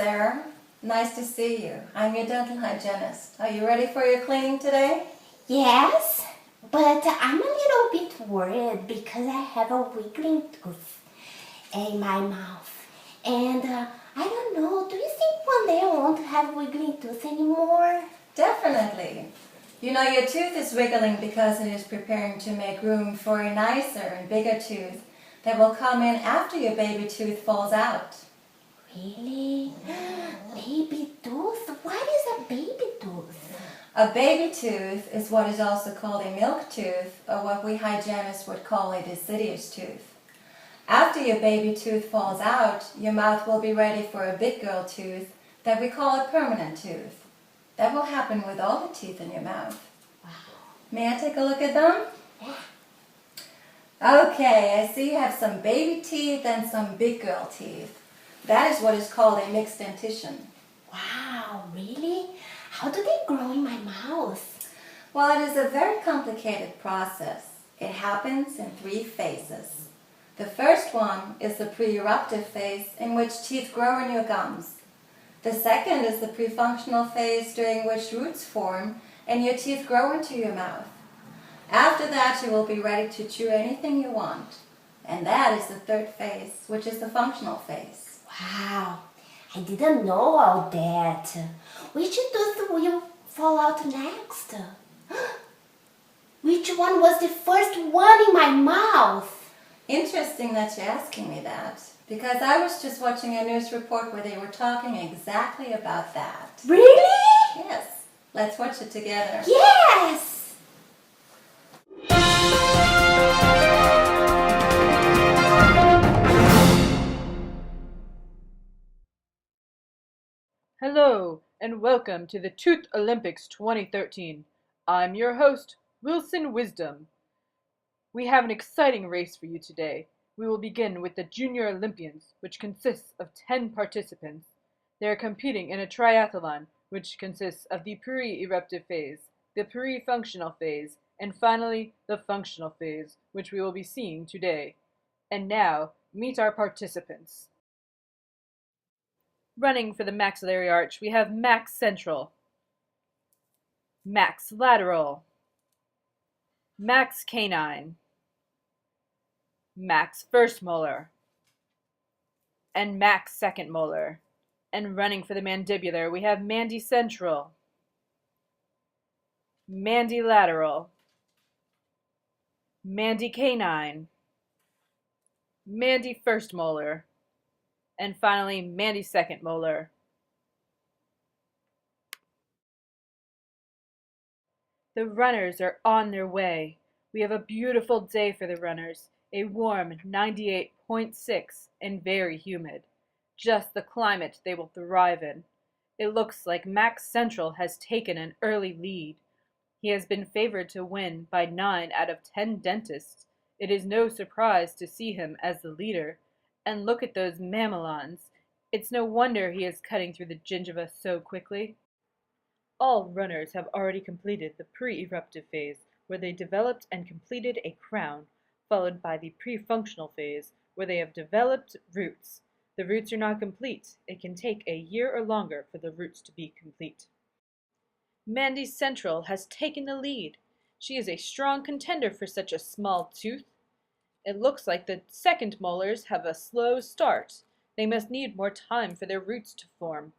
Sarah. Nice to see you. I'm your dental hygienist. Are you ready for your cleaning today? Yes, but I'm a little bit worried because I have a wiggling tooth in my mouth. And I don't know, do you think one day I won't have wiggling tooth anymore? Definitely. You know your tooth is wiggling because it is preparing to make room for a nicer and bigger tooth that will come in after your baby tooth falls out. Really? Baby tooth? What is a baby tooth? A baby tooth is what is also called a milk tooth, or what we hygienists would call a deciduous tooth. After your baby tooth falls out, your mouth will be ready for a big girl tooth that we call a permanent tooth. That will happen with all the teeth in your mouth. Wow. May I take a look at them? Yeah. Okay, I see you have some baby teeth and some big girl teeth. That is what is called a mixed dentition. Wow, really? How do they grow in my mouth? Well, it is a very complicated process. It happens in 3 phases. The first one is the pre-eruptive phase, in which teeth grow in your gums. The second is the pre-functional phase, during which roots form and your teeth grow into your mouth. After that, you will be ready to chew anything you want. And that is the third phase, which is the functional phase. Wow, I didn't know all that. Which tooth will fall out next? Which one was the first one in my mouth? Interesting that you're asking me that, because I was just watching a news report where they were talking exactly about that. Really? Yes. Let's watch it together. Yes! Hello, and welcome to the Tooth Olympics 2013. I'm your host, Wilson Wisdom. We have an exciting race for you today. We will begin with the Junior Olympians, which consists of 10 participants. They are competing in a triathlon, which consists of the pre-eruptive phase, the pre-functional phase, and finally, the functional phase, which we will be seeing today. And now, meet our participants. Running for the maxillary arch, we have max central, max lateral, max canine, max first molar, and max second molar. And running for the mandibular, we have mandi central, mandi lateral, mandi canine, mandi first molar, and finally mandi second molar. The runners are on their way. We have a beautiful day for the runners, a warm 98.6 and very humid. Just the climate they will thrive in. It looks like Max Central has taken an early lead. He has been favored to win by 9 out of 10 dentists. It is no surprise to see him as the leader. And look at those mamelons. It's no wonder he is cutting through the gingiva so quickly. All runners have already completed the pre-eruptive phase, where they developed and completed a crown, followed by the pre-functional phase, where they have developed roots. The roots are not complete. It can take a year or longer for the roots to be complete. Mandi Central has taken the lead. She is a strong contender for such a small tooth. It looks like the second molars have a slow start. They must need more time for their roots to form.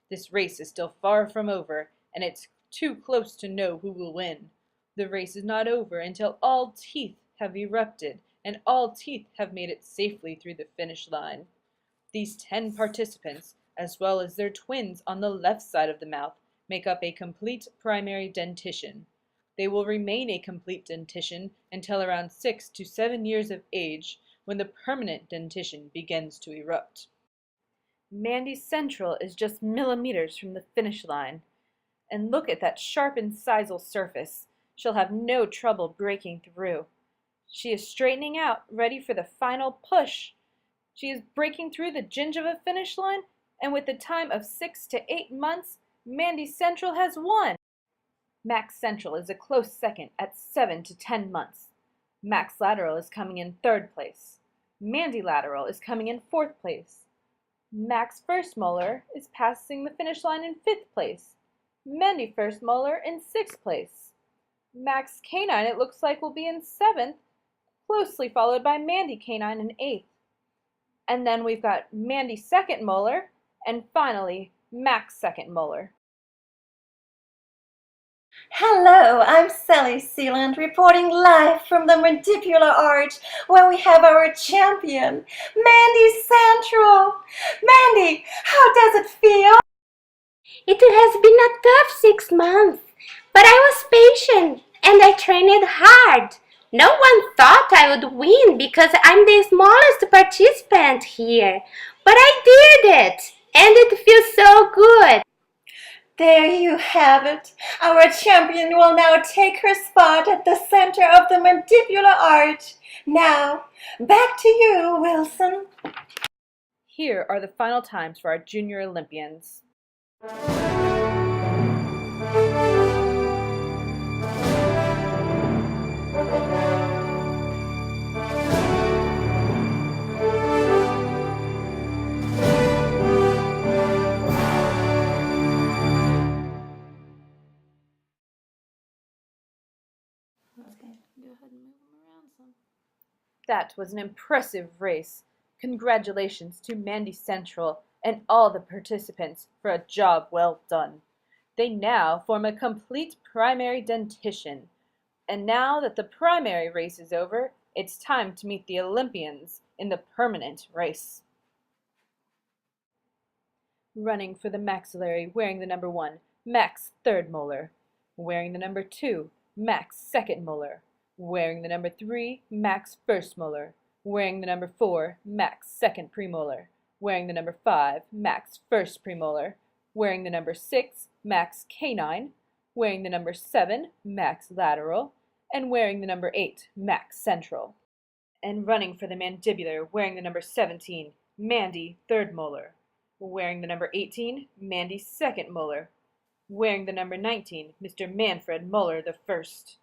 This race is still far from over, and it's too close to know who will win. The race is not over until all teeth have erupted and all teeth have made it safely through the finish line. These 10 participants, as well as their twins on the left side of the mouth, make up a complete primary dentition. They will remain a complete dentition until around 6 to 7 years of age, when the permanent dentition begins to erupt. Mandi Central is just millimeters from the finish line. And look at that sharp incisal surface. She'll have no trouble breaking through. She is straightening out, ready for the final push. She is breaking through the gingiva finish line, and with a time of 6 to 8 months, Mandi Central has won. Max Central is a close second at 7 to 10 months. Max Lateral is coming in 3rd place. Mandi Lateral is coming in 4th place. Max first molar is passing the finish line in 5th place. Mandy first molar in 6th place. Max canine, it looks like, will be in 7th, closely followed by Mandy canine in 8th. And then we've got Mandy second molar, and finally, Max second molar. Hello, I'm Sally Sealand reporting live from the mandibular arch where we have our champion, Mandy Central. Mandy, how does it feel? It has been a tough 6 months, but I was patient and I trained hard. No one thought I would win because I'm the smallest participant here, but I did it and it feels so good. There you have it. Our champion will now take her spot at the center of the mandibular arch. Now, back to you, Wilson. Here are the final times for our junior Olympians. That was an impressive race. Congratulations to Mandy Central and all the participants for a job well done. They now form a complete primary dentition. And now that the primary race is over, it's time to meet the Olympians in the permanent race. Running for the maxillary, wearing the number 1, Max third molar. Wearing the number 2, Max second molar. Wearing the number 3, Max first molar. Wearing the number 4, Max second premolar. Wearing the number 5, Max first premolar. Wearing the number 6, Max canine. Wearing the number 7, Max lateral. And wearing the number 8, Max central. And running for the mandibular, wearing the number 17, Mandy third molar. Wearing the number 18, Mandy second molar. Wearing the number 19, Mr. Manfred Molar the first.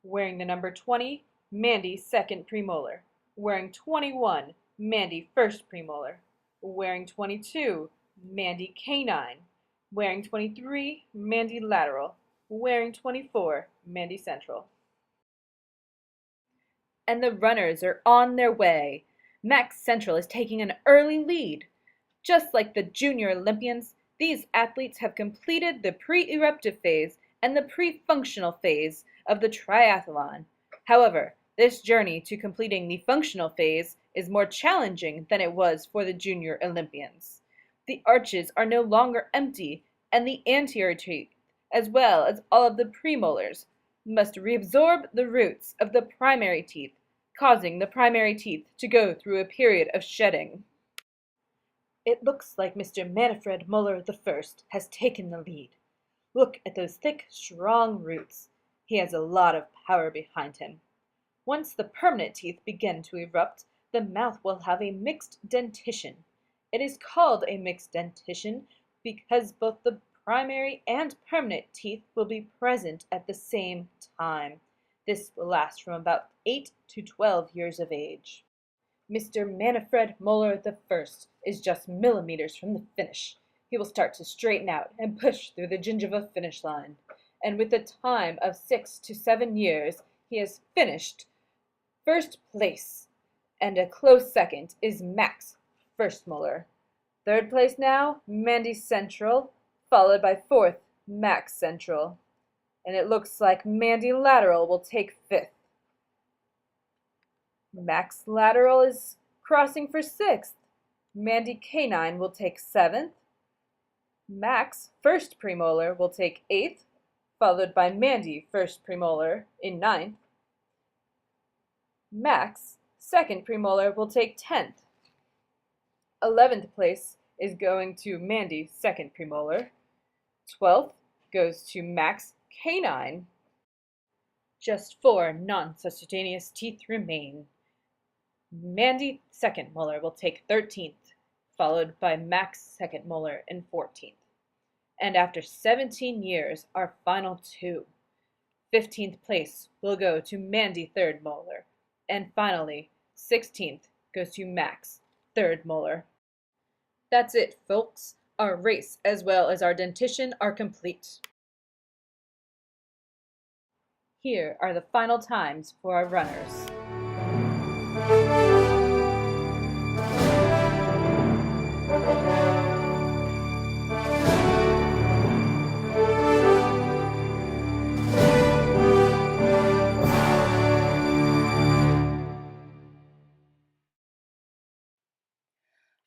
Wearing the number 20, Mandy second premolar. Wearing 21, Mandy first premolar. Wearing 22, Mandy canine. Wearing 23, Mandy lateral. Wearing 24, Mandy central. And the runners are on their way. Max Central is taking an early lead. Just like the junior Olympians, these athletes have completed the pre-eruptive phase and the pre-functional phase of the triathlon. However, this journey to completing the functional phase is more challenging than it was for the junior Olympians. The arches are no longer empty, and the anterior teeth, as well as all of the premolars, must reabsorb the roots of the primary teeth, causing the primary teeth to go through a period of shedding. It looks like Mr. Manfred Molar the First has taken the lead. Look at those thick, strong roots. He has a lot of power behind him. Once the permanent teeth begin to erupt, the mouth will have a mixed dentition. It is called a mixed dentition because both the primary and permanent teeth will be present at the same time. This will last from about 8 to 12 years of age. Mr. Manfred Molar the First is just millimeters from the finish. He will start to straighten out and push through the gingiva finish line. And with a time of 6 to 7 years, he has finished first place. And a close second is Max first molar. Third place now, Mandy Central, followed by 4th, Max Central. And it looks like Mandy Lateral will take 5th. Max Lateral is crossing for 6th. Mandy Canine will take 7th. Max First Premolar will take 8th, followed by Mandy First Premolar in 9th. Max Second Premolar will take 10th. 11th place is going to Mandy Second Premolar. 12th goes to Max Canine. Just 4 non-subcutaneous teeth remain. Mandy second molar will take 13th, followed by Max second molar in 14th. And after 17 years, our final 2. 15th place will go to Mandy third molar, and finally, 16th goes to Max third molar. That's it, folks. Our race as well as our dentition are complete. Here are the final times for our runners.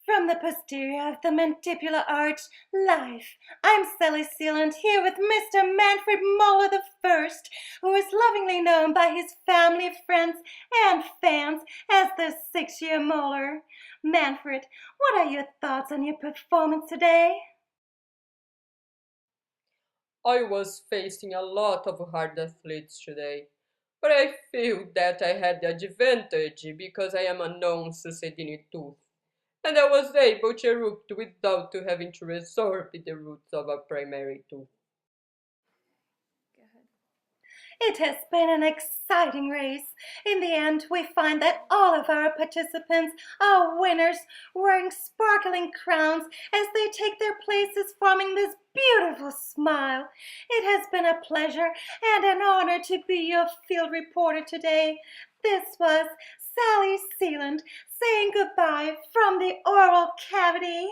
From the posterior of the mandibular arch, life. I'm Sally Sealand here with Mr. Manfred Moeller the First, who is lovingly known by his family, friends, and fans as the 6-year molar. Manfred, what are your thoughts on your performance today? I was facing a lot of hard athletes today, but I feel that I had the advantage because I am a non-succeeding tooth, and I was able to erupt without having to resorb the roots of a primary tooth. It has been an exciting race. In the end, we find that all of our participants are winners, wearing sparkling crowns as they take their places, forming this beautiful smile. It has been a pleasure and an honor to be your field reporter today. This was Sally Sealand saying goodbye from the oral cavity.